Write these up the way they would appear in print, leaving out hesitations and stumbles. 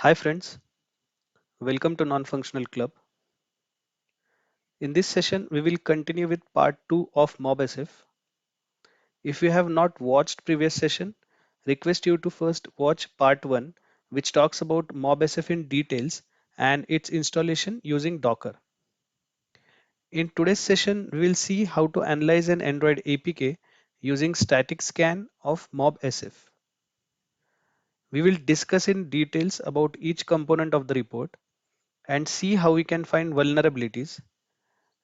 Hi friends, welcome to Non-Functional Club. In this session, we will continue with part 2 of MobSF. If you have not watched previous session, request you to first watch part 1, which talks about MobSF in details and its installation using Docker. In today's session, we will see how to analyze an Android APK using static scan of MobSF. We will discuss in details about each component of the report and see how we can find vulnerabilities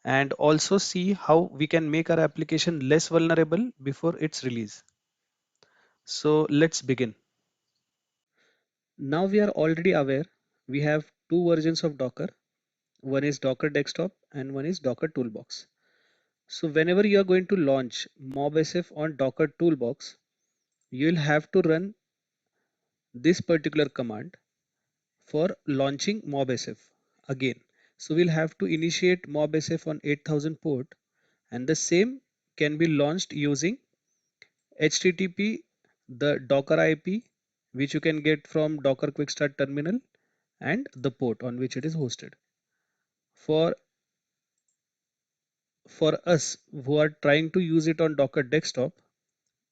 and also see how we can make our application less vulnerable before its release. So let's begin. Now we are already aware we have two versions of Docker. One is Docker Desktop and one is Docker Toolbox. So whenever you are going to launch MobSF on Docker Toolbox, you will have to run this particular command for launching MobSF again. So we'll have to initiate MobSF on 8000 port, and the same can be launched using HTTP, the Docker IP, which you can get from Docker Quick Start Terminal, and the port on which it is hosted. For for us who are trying to use it on Docker Desktop,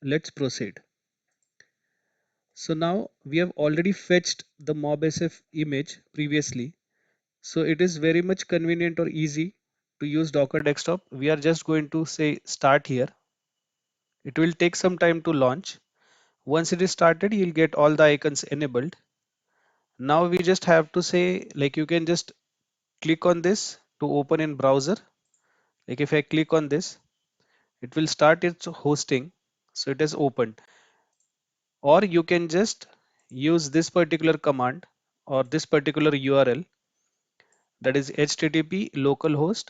let's proceed. So now we have already fetched the MobSF image previously. So it is very much convenient or easy to use Docker Desktop. We are just going to say start here. It will take some time to launch. Once it is started, you'll get all the icons enabled. Now we just have to say, like, you can just click on this to open in browser. Like if I click on this, it will start its hosting. So it is opened. Or you can just use this particular command or this particular URL, that is HTTP localhost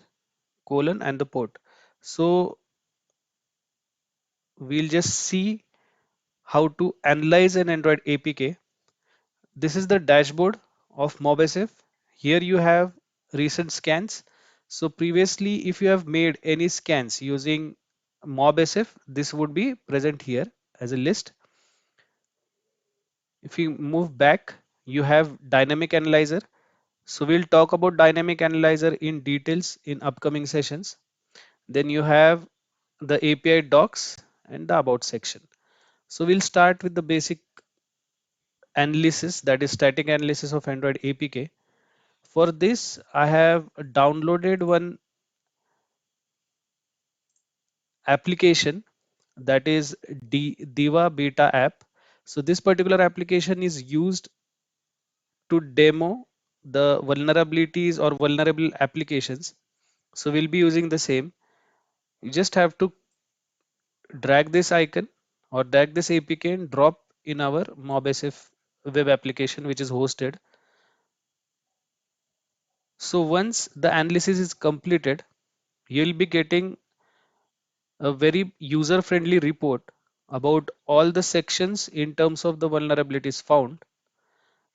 colon and the port. So we'll just see how to analyze an Android APK. This is the dashboard of MobSF. Here you have recent scans. So previously, if you have made any scans using MobSF, this would be present here as a list. If you move back, you have dynamic analyzer. So we'll talk about dynamic analyzer in details in upcoming sessions. Then you have the API docs and the about section. So we'll start with the basic analysis, that is static analysis of Android APK. For this, I have downloaded one application, that is Diva Beta app. So this particular application is used to demo the vulnerabilities or vulnerable applications. So we'll be using the same. You just have to drag this icon or drag this APK and drop in our MobSF web application which is hosted. So once the analysis is completed, you'll be getting a very user-friendly report about all the sections in terms of the vulnerabilities found.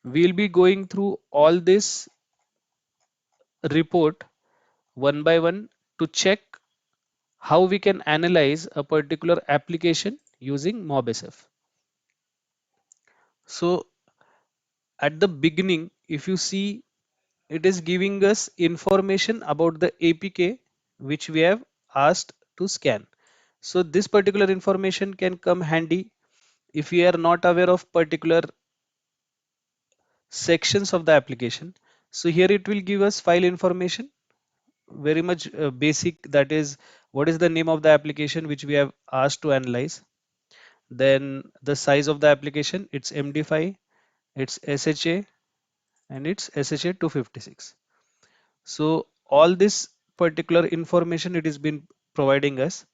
We'll be going through all this report one by one to check how we can analyze a particular application using MobSF. So at the beginning, if you see, it is giving us information about the APK which we have asked to scan. So this particular information can come handy if we are not aware of particular sections of the application. So here it will give us file information, very much basic, that is what is the name of the application which we have asked to analyze. Then the size of the application, it's MD5, it's SHA, and it's SHA 256. So all this particular information it has been providing us.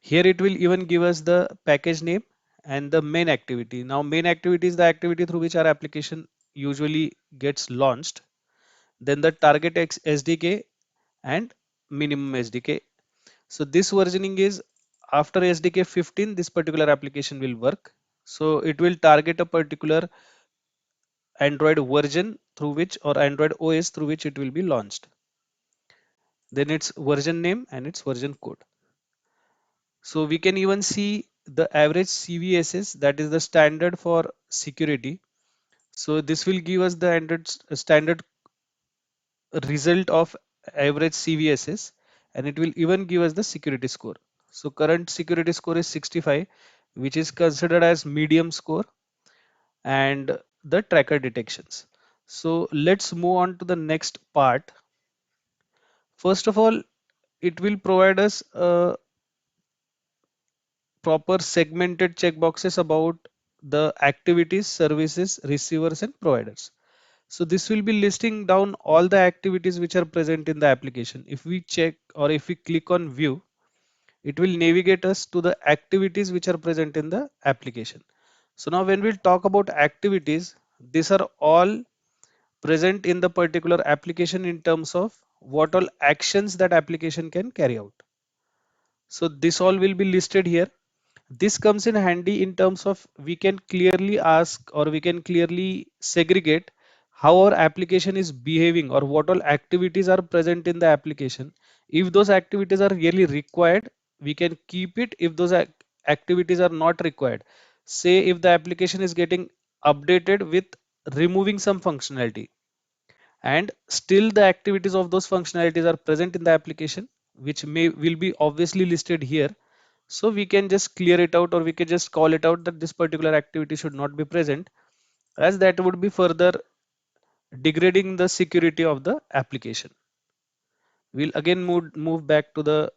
Here it will even give us the package name and the main activity. Now main activity is the activity through which our application usually gets launched. Then the target SDK and minimum SDK. So this versioning is after SDK 15, this particular application will work. So it will target a particular Android version through which, or Android OS through which it will be launched. Then its version name and its version code. So we can even see the average CVSS, that is the standard for security. So this will give us the standard result of average CVSS, and it will even give us the security score. So current security score is 65, which is considered as medium score, and the tracker detections. So let's move on to the next part. First of all, it will provide us proper segmented checkboxes about the activities, services, receivers, and providers. So this will be listing down all the activities which are present in the application. If we check or if we click on view, it will navigate us to the activities which are present in the application. So now when we talk about activities, these are all present in the particular application in terms of what all actions that application can carry out. So this all will be listed here. This comes in handy in terms of we can clearly ask or we can clearly segregate how our application is behaving or what all activities are present in the application. If those activities are really required, we can keep it. If those activities are not required, say if the application is getting updated with removing some functionality, and still the activities of those functionalities are present in the application, which may will be obviously listed here. So we can just clear it out, or we can just call it out that this particular activity should not be present, as that would be further degrading the security of the application. We'll again move back to the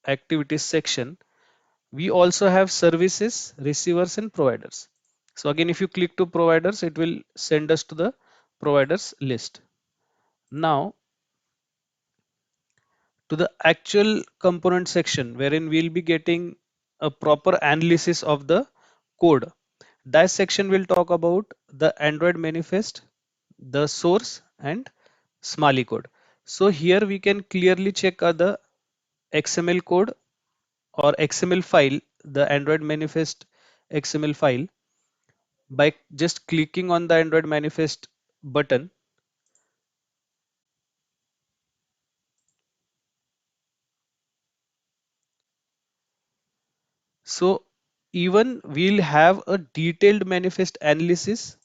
activities section. We also have services, receivers, and providers. So again, if you click to providers, it will send us to the providers list. Now to the actual component section, wherein we'll be getting a proper analysis of the code. That section will talk about the Android manifest, the source, and Smalley code. So here we can clearly check the XML code or XML file, the Android manifest XML file, by just clicking on the Android manifest button. So even we'll have a detailed manifest analysis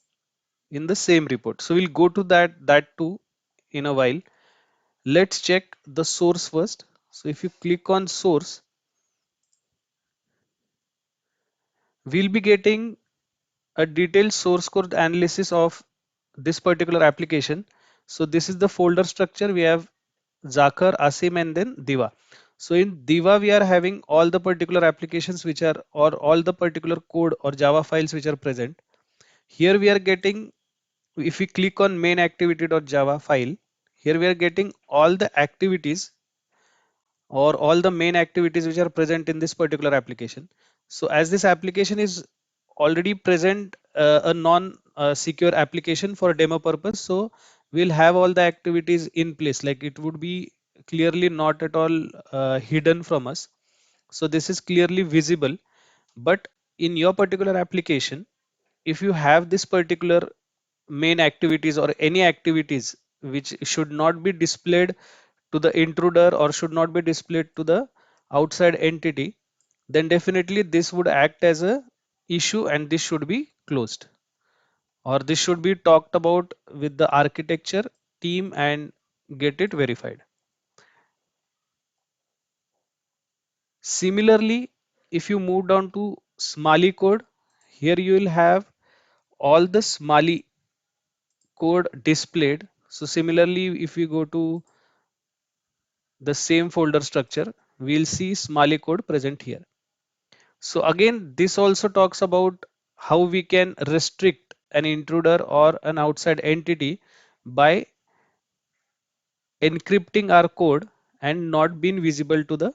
in the same report. So we'll go to that too in a while. Let's check the source first. So if you click on source, we'll be getting a detailed source code analysis of this particular application. So this is the folder structure. We have Zakar, Asim, and then Diva. So in Diva, we are having all the particular applications which are, or all the particular code or Java files which are present. Here we are getting, if we click on main activity.java file, here we are getting all the activities or all the main activities which are present in this particular application. So as this application is already present, a non secure application for demo purpose, so we'll have all the activities in place, like it would be clearly not at all hidden from us. So this is clearly visible. But in your particular application, if you have this particular main activities or any activities which should not be displayed to the intruder or should not be displayed to the outside entity, then definitely this would act as a issue and this should be closed, or this should be talked about with the architecture team and get it verified. Similarly, if you move down to Smalley code, here you will have all the Smalley code displayed. So similarly, if we go to the same folder structure, we'll see Smalley code present here. So again, this also talks about how we can restrict an intruder or an outside entity by encrypting our code and not being visible to the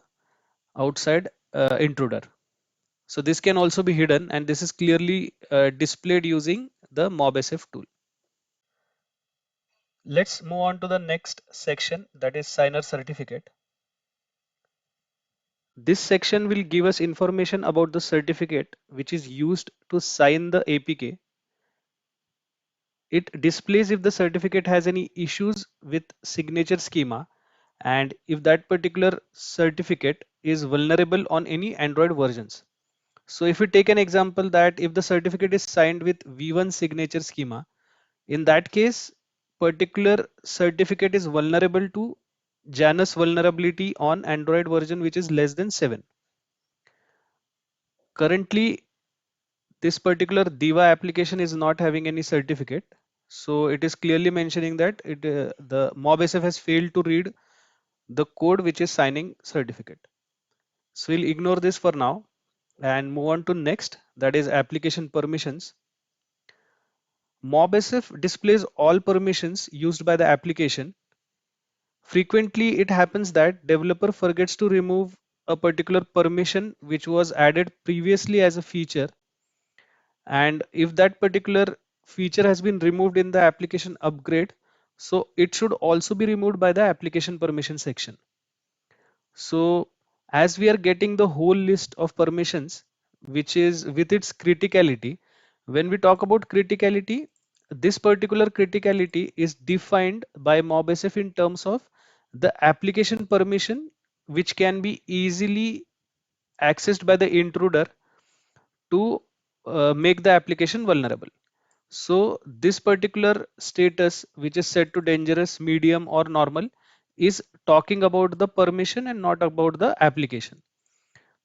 outside intruder. So this can also be hidden, and this is clearly displayed using the MobSF tool. Let's move on to the next section, that is signer certificate. This section will give us information about the certificate which is used to sign the APK. It displays if the certificate has any issues with signature schema and if that particular certificate is vulnerable on any Android versions. So if we take an example that if the certificate is signed with V1 signature schema, in that case, particular certificate is vulnerable to Janus vulnerability on Android version which is less than 7. Currently, this particular Diva application is not having any certificate. So it is clearly mentioning that the MobSF has failed to read the code which is signing certificate. So we'll ignore this for now and move on to next, that is application permissions. MobSF displays all permissions used by the application. Frequently, it happens that developer forgets to remove a particular permission which was added previously as a feature, and if that particular feature has been removed in the application upgrade, so it should also be removed by the application permission section. So as we are getting the whole list of permissions which is with its criticality, when we talk about criticality, this particular criticality is defined by MobSF in terms of the application permission which can be easily accessed by the intruder to make the application vulnerable. So this particular status which is set to dangerous, medium or normal is talking about the permission and not about the application.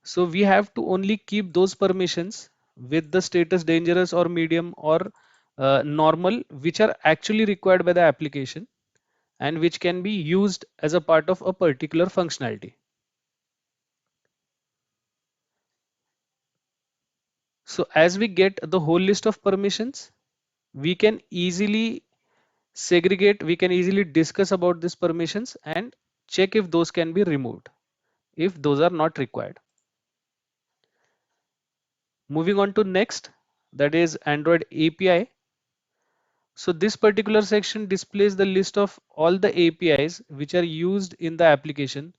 So we have to only keep those permissions with the status dangerous or medium or normal which are actually required by the application and which can be used as a part of a particular functionality. So as we get the whole list of permissions, we can easily segregate, we can easily discuss about these permissions and check if those can be removed, if those are not required. Moving on to next, that is Android API. So this particular section displays the list of all the APIs which are used in the application.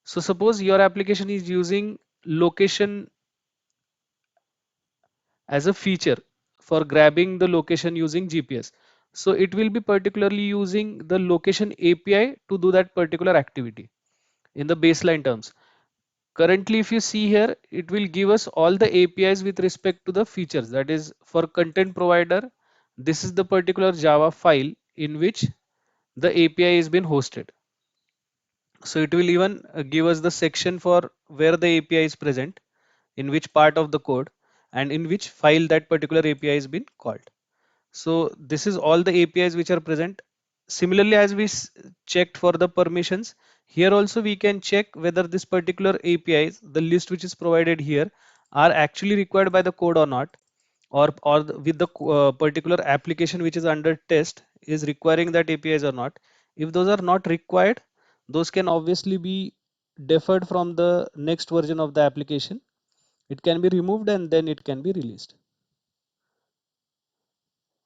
So suppose your application is using location as a feature for grabbing the location using GPS. So it will be particularly using the location API to do that particular activity in the baseline terms. Currently, if you see here, it will give us all the APIs with respect to the features. That is for content provider. This is the particular Java file in which the API is been hosted. So it will even give us the section for where the API is present, in which part of the code, and in which file that particular API has been called. So this is all the APIs which are present. Similarly, as we checked for the permissions, here also we can check whether this particular APIs, the list which is provided here, are actually required by the code or not, or with the particular application which is under test is requiring that APIs or not. If those are not required, those can obviously be deferred from the next version of the application. It can be removed and then it can be released.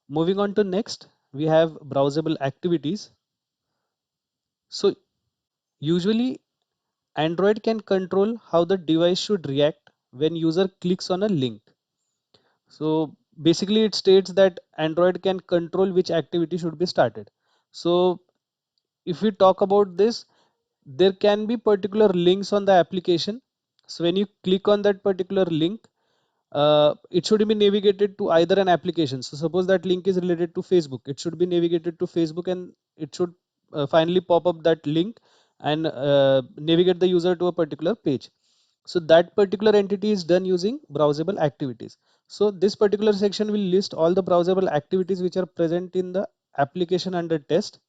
Moving on to next, we have browsable activities. So usually Android can control how the device should react when user clicks on a link. So basically it states that Android can control which activity should be started. So if we talk about this, there can be particular links on the application. So when you click on that particular link, it should be navigated to either an application. So suppose that link is related to Facebook, it should be navigated to Facebook and it should finally pop up that link and navigate the user to a particular page. So that particular entity is done using browsable activities. So this particular section will list all the browsable activities which are present in the application under test.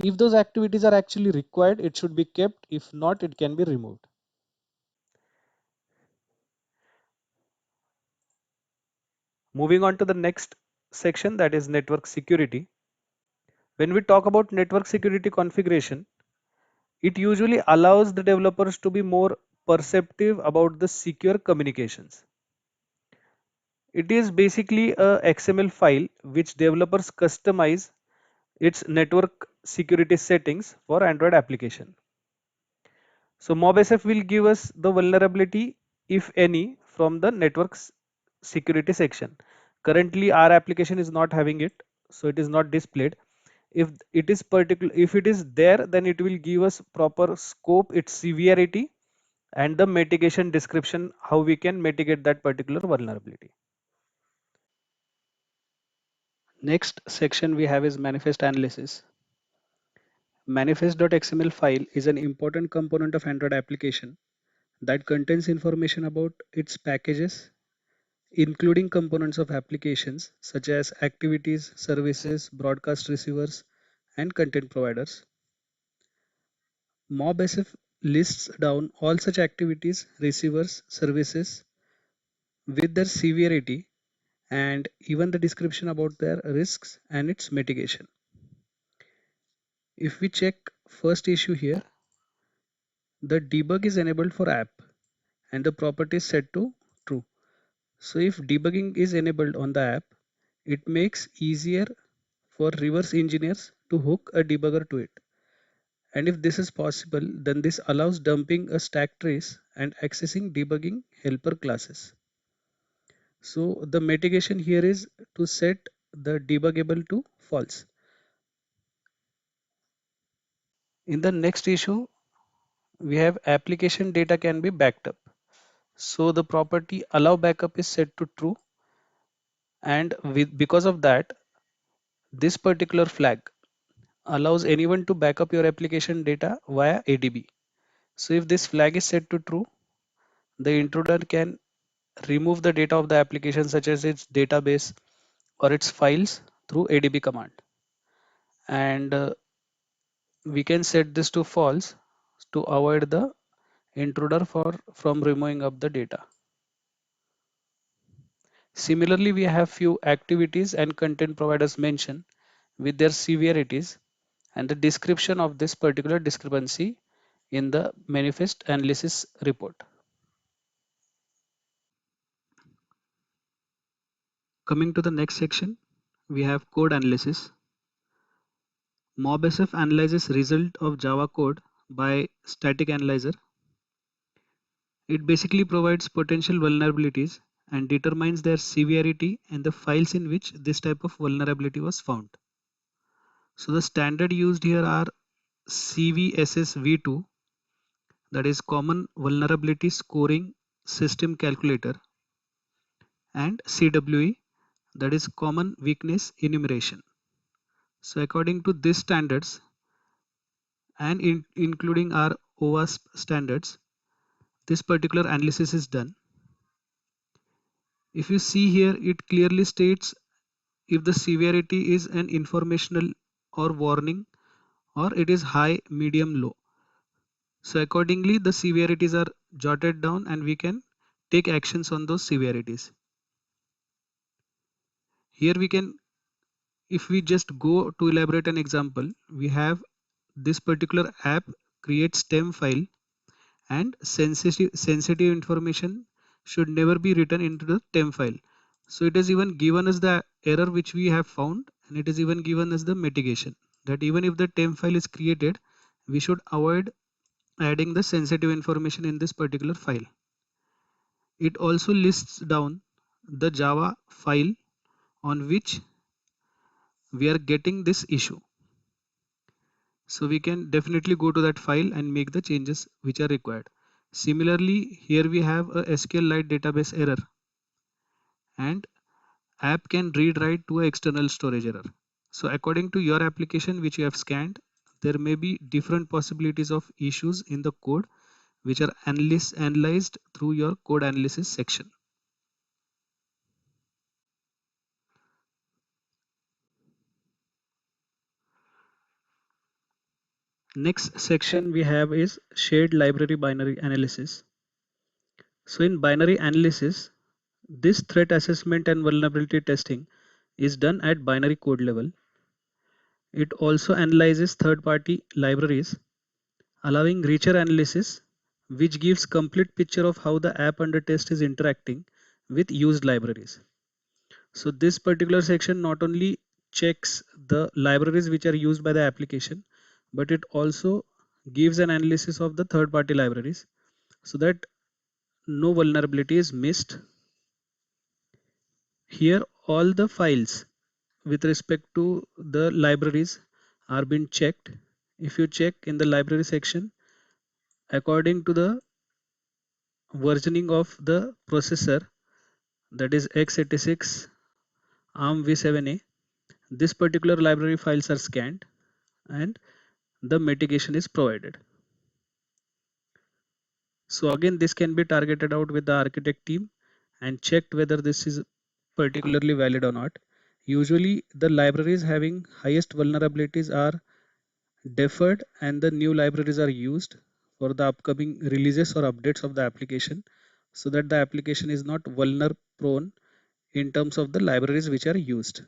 If those activities are actually required, it should be kept. If not, it can be removed. Moving on to the next section, that is network security. When we talk about network security configuration, it usually allows the developers to be more perceptive about the secure communications. It is basically a XML file which developers customize its network security settings for Android application. So MobSF will give us the vulnerability, if any, from the security section. Currently, our application is not having it, so it is not displayed. If it is there, then it will give us proper scope, its severity, and the mitigation description, how we can mitigate that particular vulnerability. Next section we have is manifest analysis. Manifest.xml file is an important component of Android application that contains information about its packages, including components of applications such as activities, services, broadcast receivers, and content providers. MobSF lists down all such activities, receivers, services with their severity and even the description about their risks and its mitigation. If we check first issue here, the debug is enabled for app and the property is set to true. So if debugging is enabled on the app, it makes easier for reverse engineers to hook a debugger to it. And if this is possible, then this allows dumping a stack trace and accessing debugging helper classes. So the mitigation here is to set the debuggable to false. In the next issue, we have application data can be backed up. So the property allow backup is set to true, and because of that, this particular flag allows anyone to back up your application data via ADB. So if this flag is set to true, the intruder can remove the data of the application such as its database or its files through ADB command. And we can set this to false to avoid the intruder from removing up the data. Similarly, we have few activities and content providers mentioned with their severities and the description of this particular discrepancy in the manifest analysis report. Coming to the next section, we have code analysis. MobSF analyzes result of Java code by static analyzer. It basically provides potential vulnerabilities and determines their severity and the files in which this type of vulnerability was found. So the standard used here are CVSS v2, that is Common Vulnerability Scoring System Calculator, and CWE, that is Common Weakness Enumeration. So according to these standards and including our OWASP standards, this particular analysis is done. If you see here, it clearly states if the severity is an informational or warning, or it is high, medium, low. So accordingly, the severities are jotted down and we can take actions on those severities. Here we can, if we just go to elaborate an example, we have this particular app creates stem file and sensitive information should never be written into the temp file. So it has even given us the error which we have found, and it is even given us the mitigation that even if the temp file is created, we should avoid adding the sensitive information in this particular file. It also lists down the Java file on which we are getting this issue. So we can definitely go to that file and make the changes which are required. Similarly, here we have a SQLite database error and app can read write to an external storage error. So according to your application which you have scanned, there may be different possibilities of issues in the code which are analyzed through your code analysis section. Next section we have is shared library binary analysis. So in binary analysis, this threat assessment and vulnerability testing is done at binary code level. It also analyzes third-party libraries, allowing richer analysis, which gives complete picture of how the app under test is interacting with used libraries. So this particular section not only checks the libraries which are used by the application, but it also gives an analysis of the third-party libraries so that no vulnerability is missed. Here all the files with respect to the libraries are being checked. If you check in the library section, according to the versioning of the processor, that is x86 ARM v7a. This particular library files are scanned and the mitigation is provided. So again, this can be targeted out with the architect team and checked whether this is particularly valid or not. Usually the libraries having highest vulnerabilities are deferred and the new libraries are used for the upcoming releases or updates of the application, so that the application is not vulner prone in terms of the libraries which are used.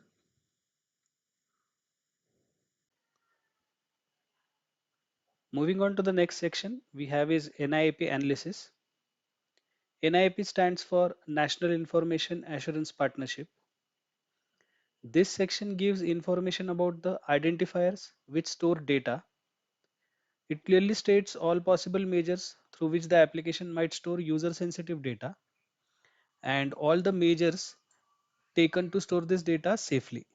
Moving on to the next section, we have is NIAP analysis. NIAP stands for National Information Assurance Partnership. This section gives information about the identifiers which store data. It clearly states all possible measures through which the application might store user sensitive data and all the measures taken to store this data safely.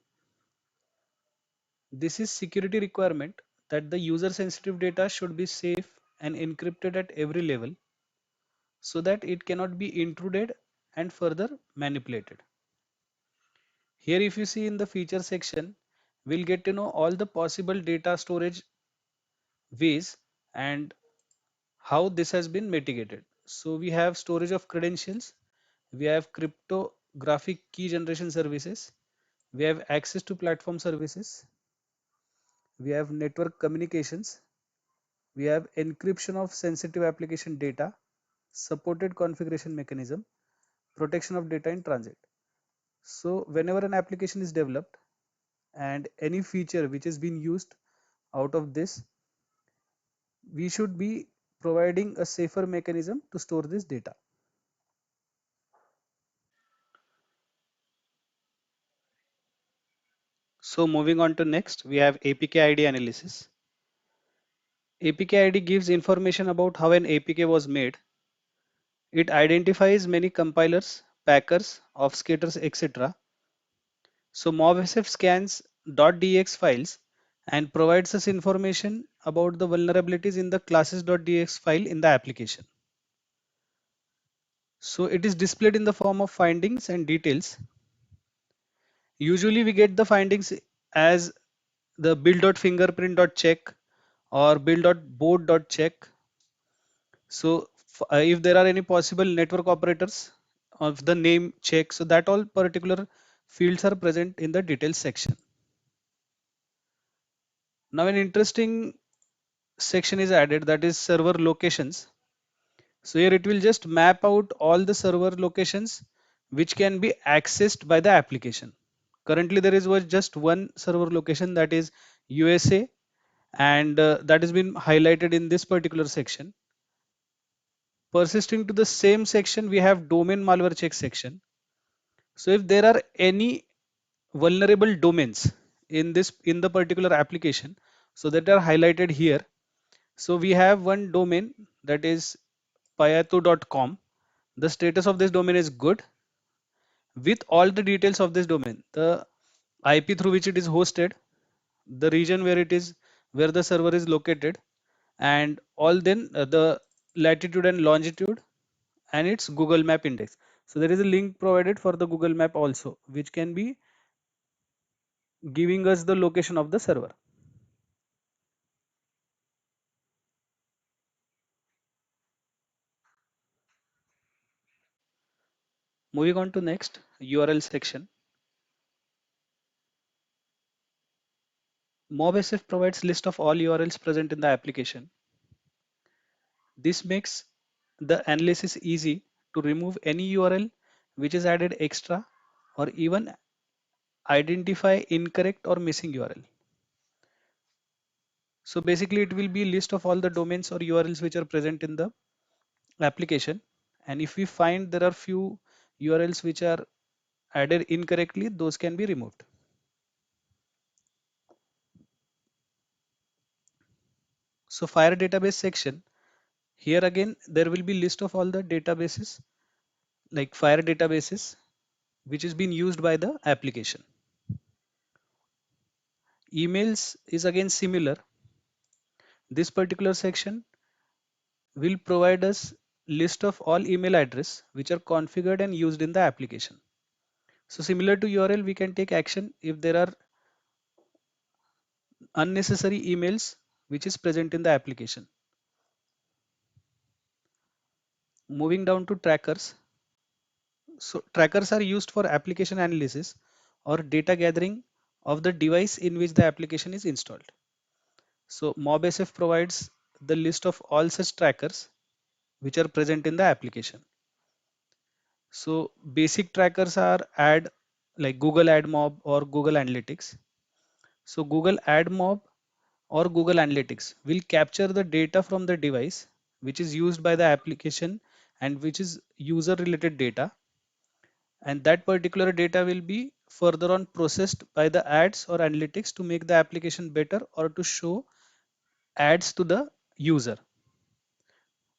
This is security requirement that the user sensitive data should be safe and encrypted at every level so that it cannot be intruded and further manipulated. Here if you see in the feature section, we'll get to know all the possible data storage ways and how this has been mitigated. So we have storage of credentials, we have cryptographic key generation services, we have access to platform services, we have network communications, we have encryption of sensitive application data, supported configuration mechanism, protection of data in transit. So whenever an application is developed and any feature which has been used out of this, we should be providing a safer mechanism to store this data. So moving on to next, we have APK ID analysis. APK ID gives information about how an APK was made. It identifies many compilers, packers, obfuscators, etc. So MobSF scans .dx files and provides us information about the vulnerabilities in the classes.dx file in the application. So it is displayed in the form of findings and details. Usually we get the findings as the build.fingerprint.check or build.board.check. So if there are any possible network operators of the name check, so that all particular fields are present in the details section. Now an interesting section is added, that is server locations. So here it will just map out all the server locations which can be accessed by the application. Currently there is just one server location, that is USA, and that has been highlighted in this particular section. Persisting to the same section, we have domain malware check section. So if there are any vulnerable domains in the particular application, so that are highlighted here. So we have one domain, that is payato.com. The status of this domain is good with all the details of this domain, the IP through which it is hosted, the region where it is, where the server is located, and all then the latitude and longitude and its Google Map index. So there is a link provided for the Google Map also, which can be giving us the location of the server. Moving on to next URL section. MobSF provides list of all URLs present in the application. This makes the analysis easy to remove any URL which is added extra or even identify incorrect or missing URL. So basically it will be list of all the domains or URLs which are present in the application, and if we find there are few URLs which are added incorrectly, those can be removed. So Fire database section, here again there will be list of all the databases like Fire databases which is being used by the application. Emails is again similar. This particular section will provide us list of all email address which are configured and used in the application. So similar to URL, we can take action if there are unnecessary emails which is present in the application. Moving down to trackers. So trackers are used for application analysis or data gathering of the device in which the application is installed. So MobSF provides the list of all such trackers which are present in the application. So basic trackers are ad like Google AdMob or Google Analytics. So Google AdMob or Google Analytics will capture the data from the device which is used by the application and which is user related data, and that particular data will be further on processed by the ads or analytics to make the application better or to show ads to the user.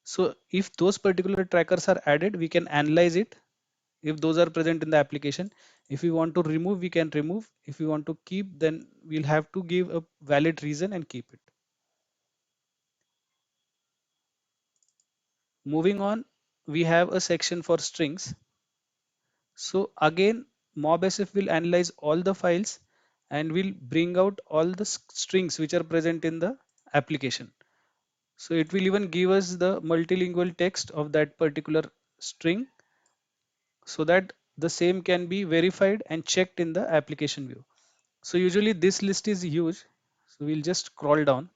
So if those particular trackers are added, we can analyze it if those are present in the application. If we want to remove, we can remove. If we want to keep, then we'll have to give a valid reason and keep it. Moving on, we have a section for strings. So again, MobSF will analyze all the files and will bring out all the strings which are present in the application. So it will even give us the multilingual text of that particular string so that the same can be verified and checked in the application view. So usually this list is huge. So we'll just scroll down.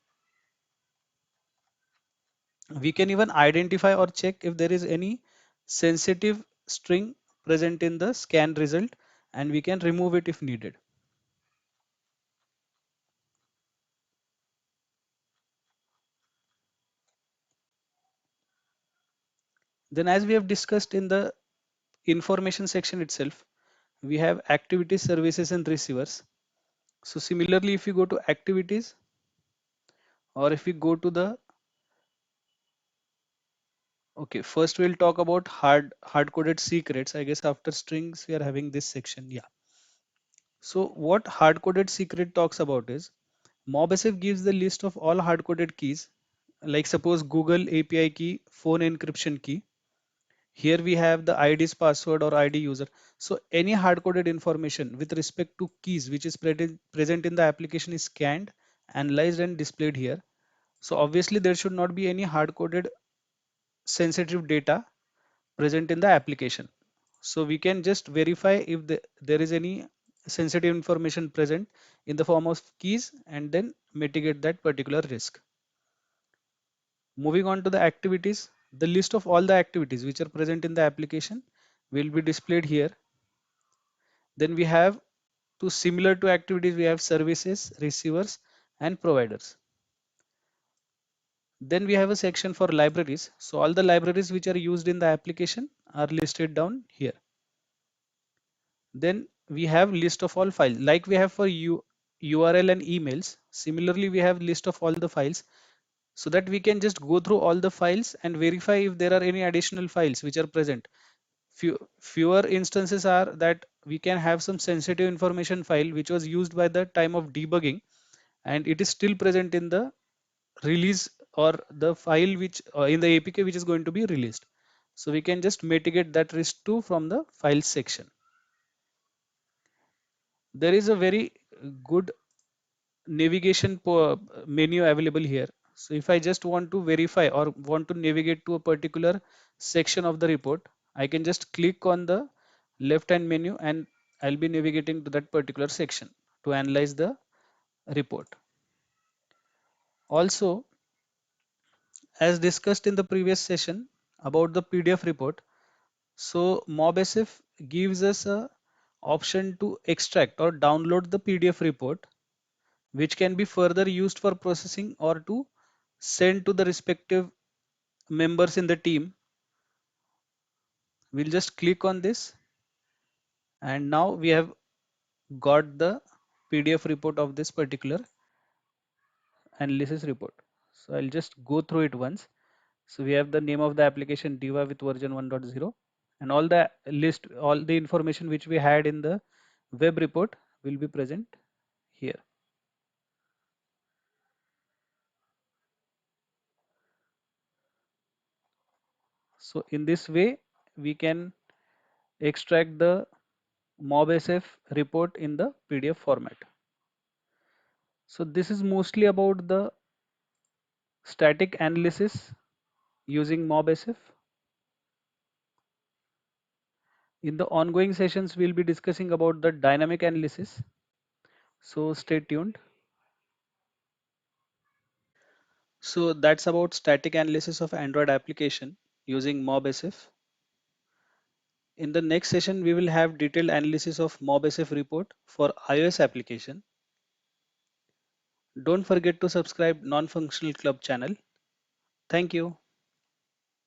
We can even identify or check if there is any sensitive string present in the scan result, and we can remove it if needed. Then as we have discussed in the information section itself, we have activities, services and receivers. So similarly, if you go to activities or if we go to the, okay, first we'll talk about hard coded secrets. I guess after strings we are having this section. Yeah. So what hard coded secret talks about is MobSF gives the list of all hard coded keys, like suppose Google API key, phone encryption key. Here we have the ID's password or ID user. So any hard-coded information with respect to keys which is present in the application is scanned, analyzed and displayed here. So obviously there should not be any hard-coded sensitive data present in the application. So we can just verify if there is any sensitive information present in the form of keys and then mitigate that particular risk. Moving on to the activities, the list of all the activities which are present in the application will be displayed here. Then we have to similar to activities, we have services, receivers and providers. Then we have a section for libraries. So all the libraries which are used in the application are listed down here. Then we have list of all files like we have for URL and emails. Similarly, we have list of all the files so that we can just go through all the files and verify if there are any additional files which are present. Fewer instances are that we can have some sensitive information file which was used by the time of debugging and it is still present in the release or the file which in the APK which is going to be released. So we can just mitigate that risk too from the files section. There is a very good navigation menu available here. So if I just want to verify or want to navigate to a particular section of the report, I can just click on the left hand menu and I'll be navigating to that particular section to analyze the report. Also, as discussed in the previous session about the PDF report, so MobSF gives us a option to extract or download the PDF report which can be further used for processing or to send to the respective members in the team. We'll just click on this and now we have got the PDF report of this particular analysis report. So I'll just go through it once. So we have the name of the application Diva with version 1.0 and all the list, all the information which we had in the web report will be present here. So in this way, we can extract the MobSF report in the PDF format. So this is mostly about the static analysis using MobSF. In the ongoing sessions, we'll be discussing about the dynamic analysis. So stay tuned. So that's about static analysis of Android application using MobSF. In the next session, we will have detailed analysis of MobSF report for iOS application. Don't forget to subscribe Non-Functional Club channel. Thank you.